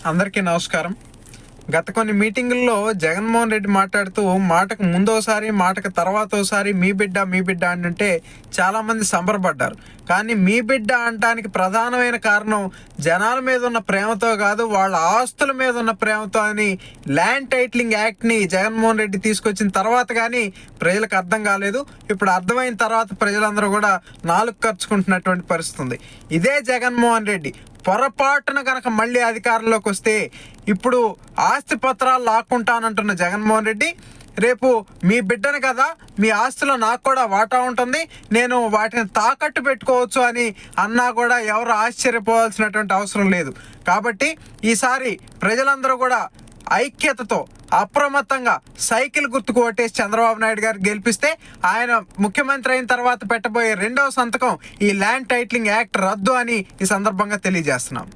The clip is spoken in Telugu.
అందరికీ నమస్కారం. గత కొన్ని మీటింగుల్లో జగన్మోహన్ రెడ్డి మాట్లాడుతూ మాటకు ముందోసారి, మాటకు తర్వాతోసారి మీ బిడ్డ అంటుంటే చాలామంది సంబరపడ్డారు. కానీ మీ బిడ్డ అనటానికి ప్రధానమైన కారణం జనాల మీద ఉన్న ప్రేమతో కాదు, వాళ్ళ ఆస్తుల మీద ఉన్న ప్రేమతో అని ల్యాండ్ టైటిలింగ్ యాక్ట్ని జగన్మోహన్ రెడ్డి తీసుకొచ్చిన తర్వాత కానీ ప్రజలకు అర్థం కాలేదు. ఇప్పుడు అర్థమైన తర్వాత ప్రజలందరూ కూడా నాలుగు ఖర్చుకుంటున్నటువంటి పరిస్థితి ఉంది. ఇదే జగన్మోహన్ రెడ్డి పొరపాటున కనుక మళ్ళీ అధికారంలోకి వస్తే ఇప్పుడు ఆస్తి పత్రాలు లాక్కుంటానంటున్న జగన్మోహన్ రెడ్డి రేపు మీ బిడ్డను కదా, మీ ఆస్తిలో నాకు కూడా వాటా ఉంటుంది, నేను వాటిని తాకట్టు పెట్టుకోవచ్చు అని అన్నా కూడా ఎవరు ఆశ్చర్యపోవాల్సినటువంటి అవసరం లేదు. కాబట్టి ఈసారి ప్రజలందరూ కూడా ఐక్యతతో అప్రమత్తంగా సైకిల్ గుర్తుకు ఓటేసి చంద్రబాబు నాయుడు గారు గెలిపిస్తే ఆయన ముఖ్యమంత్రి అయిన తర్వాత పెట్టబోయే రెండవ సంతకం ఈ ల్యాండ్ టైటిలింగ్ యాక్ట్ రద్దు అని ఈ సందర్భంగా తెలియజేస్తున్నాం.